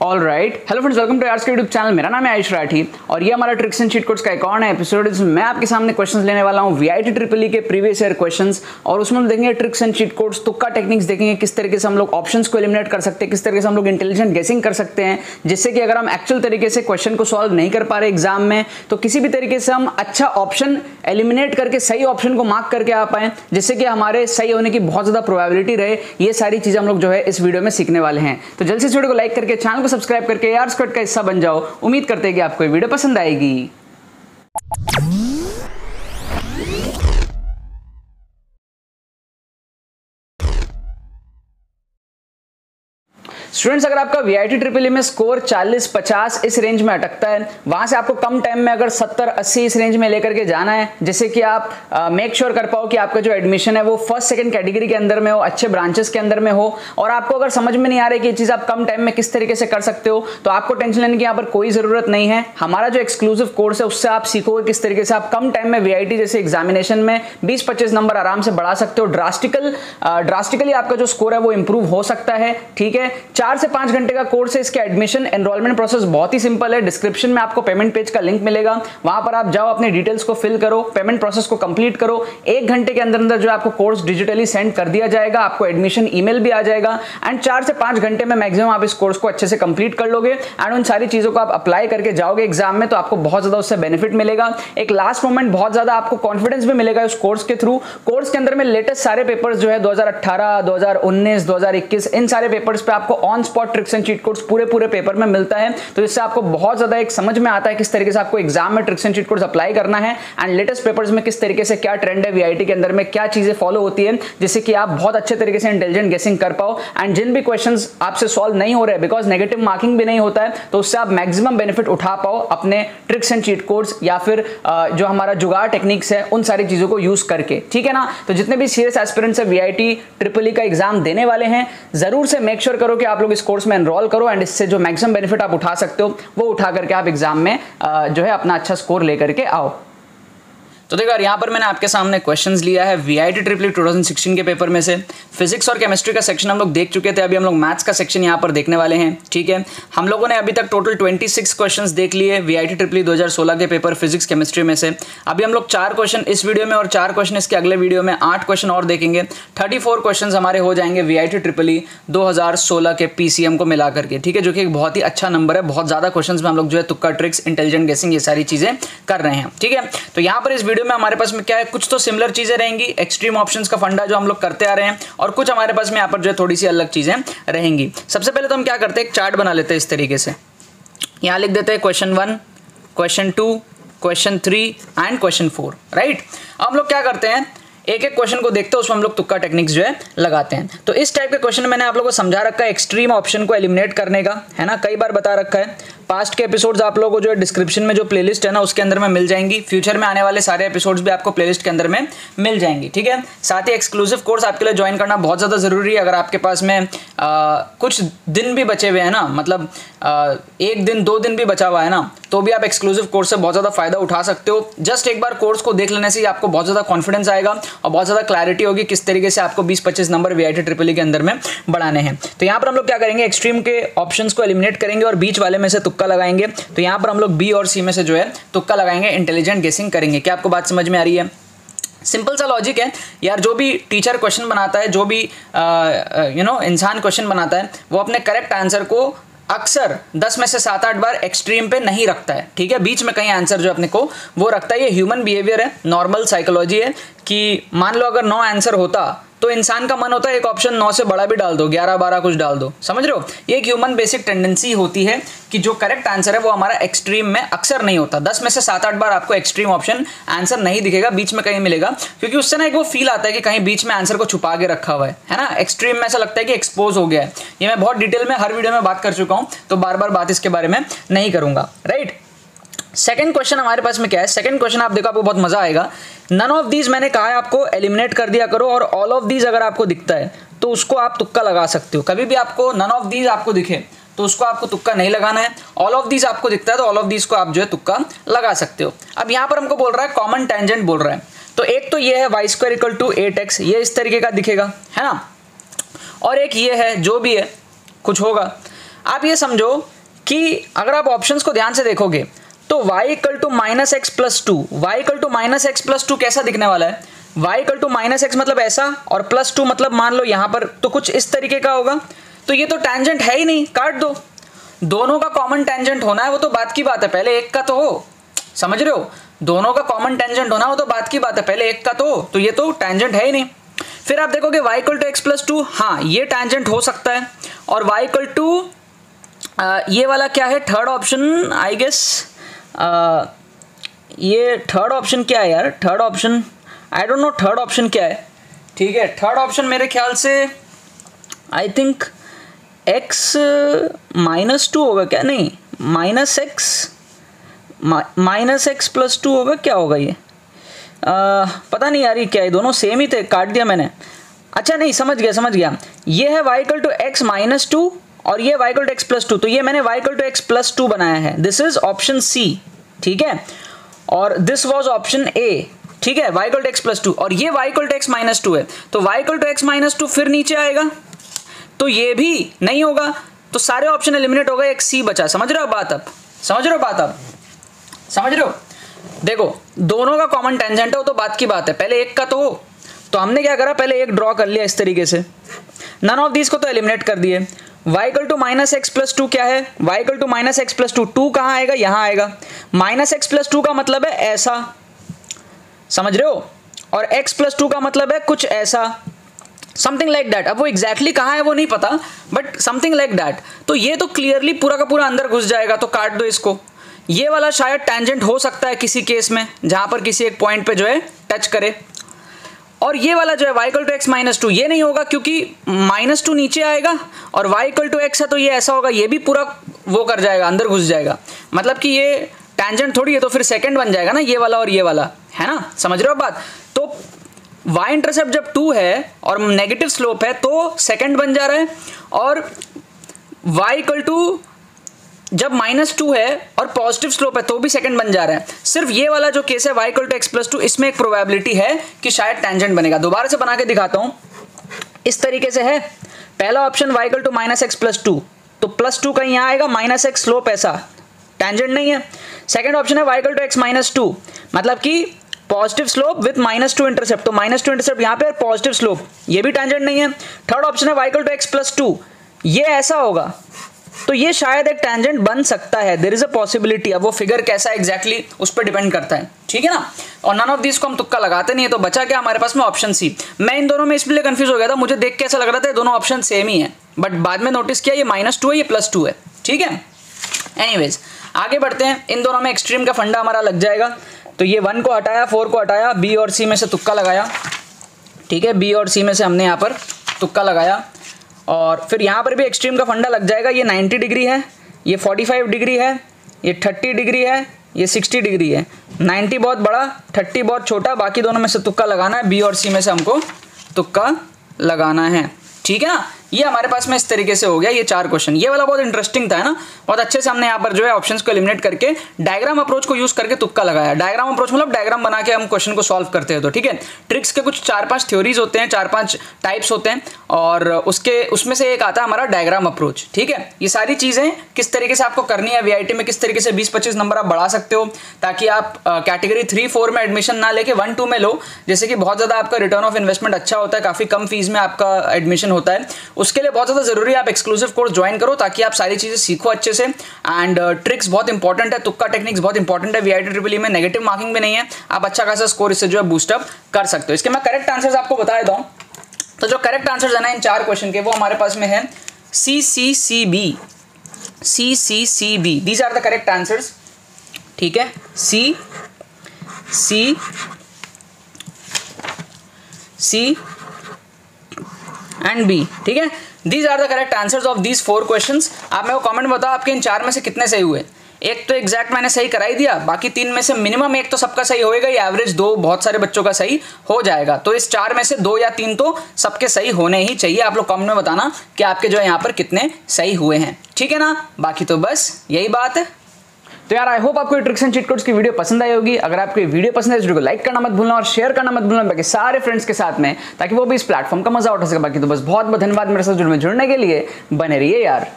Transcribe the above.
All right, hello friends, welcome to आर्स के YouTube channel. मेरा नाम है आयुष राठी और ये हमारा ट्रिक्स एंड चीट कोड्स का एक और नया एपिसोड है जिसमें मैं आपके सामने क्वेश्चंस लेने वाला हूँ वीआईटी ट्रिपल ई के प्रीवियस ईयर क्वेश्चंस, और उसमें हम देखेंगे ट्रिक्स एंड चीट कोड्स, तुक्का टेक्निक्स देखेंगे, किस तरीके से हम लोग ऑप्शंस को एलिमिनेट कर सकते हैं, किस तरीके से हम लोग इंटेलिजेंट गेसिंग कर सकते हैं, जिससे कि अगर हम एक्चुअल तरीके से क्वेश्चन को सॉल्व नहीं कर पा रहे एग्जाम में तो किसी भी तरीके से हम अच्छा ऑप्शन एलिमिनेट करके सही ऑप्शन को मार्क करके आ पाए, जिससे कि हमारे सही होने की बहुत ज्यादा प्रोबेबिलिटी रहे। ये सारी चीजें हम लोग जो है इस वीडियो में सीखने वाले हैं। तो जल्दी से वीडियो को लाइक करके चैनल को सब्सक्राइब करके यार स्क्वाड का हिस्सा बन जाओ। उम्मीद करते हैं कि आपको ये वीडियो पसंद आएगी। स्टूडेंट्स, अगर आपका वीआईटी ट्रिपल ई में स्कोर 40-50 इस रेंज में अटकता है, वहां से आपको कम टाइम में अगर 70-80 इस रेंज में लेकर के जाना है, जिससे कि आप मेक श्योर कर पाओ कि आपका जो एडमिशन है वो फर्स्ट सेकंड कैटेगरी के अंदर में हो, अच्छे ब्रांचेस के अंदर में हो, और आपको अगर समझ में नहीं आ रहा है कि ये चीज आप कम टाइम में किस तरीके से कर सकते हो, तो आपको टेंशन लेने की यहाँ पर कोई जरूरत नहीं है। हमारा जो एक्सक्लूसिव कोर्स है उससे आप सीखोगे किस तरीके से आप कम टाइम में वीआईटी जैसे एग्जामिनेशन में 20-25 नंबर आराम से बढ़ा सकते हो। ड्रास्टिकली आपका जो स्कोर है वो इंप्रूव हो सकता है। ठीक है, 4 से 5 घंटे का कोर्स है। इसके एडमिशन एनरोलमेंट प्रोसेस बहुत ही सिंपल है। डिस्क्रिप्शन में आपको पेमेंट पेज का लिंक मिलेगा, वहां पर आप जाओ, अपने डिटेल्स को फिल करो, पेमेंट प्रोसेस को कंप्लीट करो। 1 घंटे के अंदर अंदर जो आपको कोर्स डिजिटली सेंड कर दिया जाएगा, आपको एडमिशन ईमेल भी आ जाएगा, एंड 4 से 5 घंटे में मैक्सिमम आप इस कोर्स को अच्छे से कंप्लीट कर लोगे एंड उन सारी चीजों को आप अप्लाई करके जाओगे एग्जाम में, तो आपको बहुत ज्यादा उससे बेनिफिट मिलेगा। एक लास्ट मोमेंट बहुत ज्यादा आपको कॉन्फिडेंस भी मिलेगा उस कोर्स के थ्रू। कोर्स के अंदर में लेटेस्ट सारे पेपर्स जो है 2018, 2019, 2021 इन सारे पेपर्स पे आपको on spot tricks and cheat codes पूरे पेपर में मिलता है। तो इससे आपको बहुत ज्यादा एक समझ में आता है किस तरीके से आपको एग्जाम में tricks and cheat codes apply करना है, एंड लेटेस्ट पेपर्स में किस तरीके से क्या ट्रेंड है वीआईटी के अंदर में, क्या चीजें फॉलो होती है, जिससे कि आप बहुत अच्छे तरीके से इंटेलिजेंट गेसिंग कर पाओ। एंड जिन भी क्वेश्चंस आपसे सॉल्व नहीं हो रहे, बिकॉज नेगेटिव मार्किंग भी नहीं होता है, तो उससे आप मैक्सिमम बेनिफिट उठा पाओ अपने ट्रिक्स एंड चीट कोड्स या फिर जो हमारा जुगाड़ टेक्निक्स है उन सारी चीजों को यूज करके। ठीक है ना, तो जितने भी सीरियस एस्पिरेंट्स है वीआईटी ट्रिपल ई का एग्जाम देने वाले हैं, जरूर से मेक श्योर करो कि आप लोग इस कोर्स में एनरोल करो, एंड इससे जो मैक्सिमम बेनिफिट आप उठा सकते हो वो उठा करके आप एग्जाम में जो है अपना अच्छा स्कोर लेकर के आओ। तो देखो यार, यहाँ पर मैंने आपके सामने क्वेश्चंस लिया है वीआईटी ट्रिपल ई 2016 के पेपर में से। फिजिक्स और केमिस्ट्री का सेक्शन हम लोग देख चुके थे, अभी हम लोग मैथ्स का सेक्शन यहाँ पर देखने वाले हैं। ठीक है, हम लोगों ने अभी तक टोटल 26 क्वेश्चंस देख लिए वीआईटी ट्रिपल ई 2016 के पेपर फिजिक्स केमिस्ट्री में से। अभी हम लोग 4 क्वेश्चन इस वीडियो में और 4 क्वेश्चन इसके अगले वीडियो में 8 क्वेश्चन और देखेंगे। 34 क्वेश्चन हमारे हो जाएंगे वीआईटी ट्रिपल ई 2016 के पीसीएम को मिला करके। ठीक है, जो कि एक बहुत ही अच्छा नंबर है। बहुत ज्यादा क्वेश्चन में हम लोग जो है तुक्का ट्रिक्स, इंटेलिजेंट गेसिंग, ये सारी चीजें कर रहे हैं। ठीक है, तो यहाँ पर इस वीडियो में हमारे पास में क्या, कुछ तो सिमिलर चीजें रहेंगी, एक्सट्रीम ऑप्शंस का फंडा जो हम लोग करते आ रहे हैं, और कुछ हमारे पास में यहाँ पर जो है थोड़ी सी अलग चीजें रहेंगी। सबसे पहले तो हम क्या करते हैं, एक चार्ट बना लेते हैं इस तरीके से। यहां लिख देते हैं question 1, question 2, question 3 and question 4। Right, अब हम लोग क्या करते हैं, एक एक क्वेश्चन को देखते हैं, उसमें हम लोग तुक्का टेक्निक्स जो है लगाते हैं। तो इस टाइप के क्वेश्चन मैंने आप लोगों को समझा रखा है एक्सट्रीम ऑप्शन को एलिमिनेट करने का, है ना, कई बार बता रखा है। पास्ट के एपिसोड्स आप लोगों को जो है डिस्क्रिप्शन में जो प्लेलिस्ट है ना उसके अंदर में मिल जाएंगी। फ्यूचर में आने वाले सारे एपिसोड्स भी आपको प्लेलिस्ट के अंदर में मिल जाएंगी। ठीक है, साथ ही एक्सक्लूसिव कोर्स आपके लिए ज्वाइन करना बहुत ज़्यादा ज़रूरी है। अगर आपके पास में कुछ दिन भी बचे हुए हैं ना, मतलब 1 दिन 2 दिन भी बचा हुआ है ना, तो भी आप एक्सक्लूसिव कोर्स से बहुत ज़्यादा फायदा उठा सकते हो। जस्ट एक बार कोर्स को देख लेने से ही आपको बहुत ज़्यादा कॉन्फिडेंस आएगा और बहुत ज़्यादा क्लैरिटी होगी किस तरीके से आपको 20-25 नंबर वीआईटी ट्रिपल ई के अंदर में बढ़ाने हैं। तो यहाँ पर हम लोग क्या करेंगे, एक्सट्रीम के ऑप्शंस को एलिमिनेट करेंगे और बीच वाले में से तुक्का लगाएंगे। तो यहाँ पर हम लोग बी और सी में से जो है तुक्का लगाएंगे, इंटेलिजेंट गेसिंग करेंगे। क्या आपको बात समझ में आ रही है? सिंपल सा लॉजिक है यार। जो भी टीचर क्वेश्चन बनाता है, जो भी इंसान क्वेश्चन बनाता है, वो अपने करेक्ट आंसर को अक्सर 10 में से 7-8 बार एक्सट्रीम पे नहीं रखता है। ठीक है, बीच में कहीं आंसर जो अपने को वो रखता है। ये ह्यूमन बिहेवियर है, नॉर्मल साइकोलॉजी है कि मान लो अगर 9 आंसर होता तो इंसान का मन होता है एक ऑप्शन 9 से बड़ा भी डाल दो, 11-12 कुछ डाल दो। समझ रहे हो, ये एक ह्यूमन बेसिक टेंडेंसी होती है कि जो करेक्ट आंसर है वो हमारा एक्सट्रीम में अक्सर नहीं होता। 10 में से 7-8 बार आपको एक्सट्रीम ऑप्शन आंसर नहीं दिखेगा, बीच में कहीं मिलेगा, क्योंकि उससे ना एक वो फील आता है कि कहीं बीच में आंसर को छुपा के रखा हुआ है ना। एक्सट्रीम में ऐसा लगता है कि एक्सपोज हो गया है। ये मैं बहुत डिटेल में हर वीडियो में बात कर चुका हूँ, तो बार बार बात इसके बारे में नहीं करूंगा। राइट, सेकंड क्वेश्चन हमारे पास में क्या है, सेकंड क्वेश्चन आप देखो, आपको बहुत मजा आएगा। नन ऑफ दीज मैंने कहा है आपको एलिमिनेट कर दिया करो, और ऑल ऑफ दीज अगर आपको दिखता है तो उसको आप तुक्का लगा सकते हो। कभी भी आपको नन ऑफ दीज आपको दिखे तो उसको आपको तुक्का नहीं लगाना है। ऑल ऑफ दीज आपको दिखता है तो ऑल ऑफ दीज को आप जो है तुक्का लगा सकते हो। अब यहाँ पर हमको बोल रहा है कॉमन टेंजेंट बोल रहा है, तो एक तो ये है y² = 8x, ये इस तरीके का दिखेगा, है ना, और एक ये है जो भी है कुछ होगा। आप ये समझो कि अगर आप ऑप्शंस को ध्यान से देखोगे तो y equal to minus x plus two, y equal to minus x plus two कैसा दिखने वाला है? y equal to minus x मतलब ऐसा, और प्लस टू मतलब मान लो यहाँ पर तो कुछ इस तरीके का होगा। तो ये तो टेंजेंट है ही नहीं, काट दो। दोनों का कॉमन टेंजेंट होना है वो तो बात की बात है, पहले एक का तो हो, समझ रहे हो? दोनों का कॉमन टेंजेंट होना वो तो बात की बात है, पहले एक का तो हो, तो ये तो टेंजेंट है ही नहीं। फिर आप देखोगे y equal to x plus two, हाँ ये टेंजेंट हो सकता है। और y इक्वल टू ये वाला क्या है, थर्ड ऑप्शन आई गेस, ये थर्ड ऑप्शन क्या है यार? Third option I don't know third option क्या है। ठीक है, थर्ड ऑप्शन मेरे ख्याल से I think x minus two होगा क्या? नहीं, माइनस एक्स प्लस टू होगा, क्या होगा ये? पता नहीं यार ये क्या है, दोनों सेम ही थे, काट दिया मैंने। अच्छा नहीं, समझ गया। ये है y equal to x minus two और ये y equal to x plus two, तो ये मैंने y equal to x plus two बनाया है। दिस इज ऑप्शन सी, ठीक है, और दिस वॉज ऑप्शन ए, ठीक है, y equal to x plus two, और ये y equal to x minus two है, तो y equal to x minus two फिर नीचे आएगा, तो ये भी नहीं होगा, तो सारे ऑप्शन एलिमिनेट हो गए, एक सी बचा। समझ रहे हो बात अब? समझ रहे हो? देखो दोनों का कॉमन टेंजेंट है वो तो बात की बात है, पहले एक का तो हो, तो हमने क्या करा, पहले एक ड्रॉ कर लिया इस तरीके से, नन ऑफ दीज को तो एलिमिनेट कर दिए। y equal to minus x plus two क्या है? y equal to minus x plus two, two कहाँ आएगा? यहाँ आएगा। माइनस एक्स प्लस टू का मतलब है ऐसा, समझ रहे हो? और x प्लस टू का मतलब है कुछ ऐसा, समथिंग लाइक दैट। अब वो एग्जैक्टली कहाँ है वो नहीं पता, बट समथिंग लाइक दैट। तो ये तो क्लियरली पूरा का पूरा अंदर घुस जाएगा, तो काट दो इसको। ये वाला शायद टेंजेंट हो सकता है किसी केस में, जहां पर किसी एक पॉइंट पे जो है टच करे, और ये वाला जो है y equal to x minus two, ये नहीं होगा क्योंकि माइनस टू नीचे आएगा और y इक्वल टू एक्स है, तो ये ऐसा होगा, ये भी पूरा वो कर जाएगा, अंदर घुस जाएगा, मतलब कि ये टेंजेंट थोड़ी है, तो फिर सेकंड बन जाएगा ना ये वाला और ये वाला, है ना? समझ रहे हो बात? तो y इंटरसेप्ट जब 2 है और नेगेटिव स्लोप है तो सेकंड बन जा रहा है, और y इक्वल टू जब -2 है और पॉजिटिव स्लोप है तो भी सेकंड बन जा रहा है। सिर्फ ये वाला जो केस है y equal to x plus two, इसमें एक प्रोबेबिलिटी है कि शायद टेंजेंट बनेगा। दोबारा से बना के दिखाता हूं, इस तरीके से है। पहला option y equal to minus x plus two, तो प्लस टू कहीं यहाँ आएगा, माइनस एक्स स्लोप ऐसा, टेंजेंट नहीं है। सेकेंड ऑप्शन है y equal to x minus two, मतलब कि पॉजिटिव स्लोप विद -2 इंटरसेप्ट, तो -2 इंटरसेप्ट यहाँ पे पॉजिटिव स्लोप, ये भी टेंजेंट नहीं है। थर्ड ऑप्शन है y equal to x plus two, ये ऐसा होगा, तो ये शायद एक टेंजेंट बन सकता है, देयर इज अ पॉसिबिलिटी। अब वो फिगर कैसा एग्जैक्टली उस पर डिपेंड करता है, ठीक है ना? और नन ऑफ दिस को हम तुक्का लगाते नहीं है, तो बचा क्या हमारे पास में? Option C. मैं इन दोनों में इसलिए कंफ्यूज हो गया था, मुझे देख के ऐसा लग रहा था दोनों ऑप्शन सेम ही है, बट बाद में नोटिस किया ये -2 है, ये +2 है, ठीक है? एनीवेज आगे बढ़ते हैं, इन दोनों में एक्सट्रीम का फंडा हमारा लग जाएगा। तो ये 1 को हटाया, 4 को हटाया, बी और सी में से तुक्का लगाया, ठीक है? बी और सी में से हमने यहाँ पर तुक्का लगाया, और फिर यहाँ पर भी एक्सट्रीम का फंडा लग जाएगा। ये 90 डिग्री है, ये 45 डिग्री है, ये 30 डिग्री है, ये 60 डिग्री है। 90 बहुत बड़ा, 30 बहुत छोटा, बाकी दोनों में से तुक्का लगाना है, बी और सी में से हमको तुक्का लगाना है, ठीक है ना? ये हमारे पास में इस तरीके से हो गया ये 4 क्वेश्चन। ये वाला बहुत इंटरेस्टिंग था, है ना? बहुत अच्छे से हमने यहाँ पर जो है ऑप्शंस को एलिमिनेट करके डायग्राम अप्रोच को यूज करके तुक्का लगाया। डायग्राम अप्रोच मतलब डायग्राम बना के हम क्वेश्चन को सॉल्व करते हैं, तो ठीक है। ट्रिक्स के कुछ 4-5 थ्योरीज होते हैं, 4-5 टाइप्स होते हैं, और उसमें से एक आता है हमारा डायग्राम अप्रोच, ठीक है। ये सारी चीजें किस तरीके से आपको करनी है, वीआईटी में किस तरीके से 20-25 नंबर आप बढ़ा सकते हो, ताकि आप कैटेगरी 3-4 में एडमिशन ना लेके 1-2 में लो, जैसे कि बहुत ज्यादा आपका रिटर्न ऑफ इन्वेस्टमेंट अच्छा होता है, काफी कम फीस में आपका एडमिशन होता है। उसके लिए बहुत ज्यादा जरूरी है आप एक्सक्लूसिव कोर्स ज्वाइन करो, ताकि आप सारी चीजें सीखो अच्छे से। एंड ट्रिक्स बहुत इंपॉर्टेंट है, तुक्का टेक्निक्स बहुत इंपॉर्टेंट है। वीआईटी ट्रिपल ई में नेगेटिव मार्किंग भी नहीं है, आप अच्छा खासा स्कोर इससे जो है बूस्टअप कर सकते हो। इसके मैं करेक्ट आंसर्स आपको बता देता हूं। तो जो करेक्ट आंसर्स है ना इन 4 क्वेश्चन के, वो हमारे पास में है CCCB, these are the correct answers, ठीक है। C एंड B, ठीक है। These are the correct answers of these 4 questions. आप मेरे को कमेंट बताओ आपके इन 4 में से कितने सही हुए। एक तो एग्जैक्ट मैंने सही कराई दिया, बाकी 3 में से मिनिमम एक तो सबका सही होएगा, या एवरेज 2 बहुत सारे बच्चों का सही हो जाएगा। तो इस 4 में से 2 या 3 तो सबके सही होने ही चाहिए। आप लोग कमेंट में बताना कि आपके जो है यहाँ पर कितने सही हुए हैं, ठीक है ना। बाकी तो बस यही बात है। तो यार आई होप आपको ये ट्रिक्स एंड चीट कोड्स की वीडियो पसंद आई होगी। अगर आपको ये वीडियो पसंद है इस वीडियो को लाइक करना मत भूलना और शेयर करना मत भूलना बाकी सारे फ्रेंड्स के साथ में, ताकि वो भी इस प्लेटफॉर्म का मजा उठा सके। बाकी तो बस बहुत बहुत धन्यवाद मेरे साथ जुड़ने के लिए। बने रहिए यार।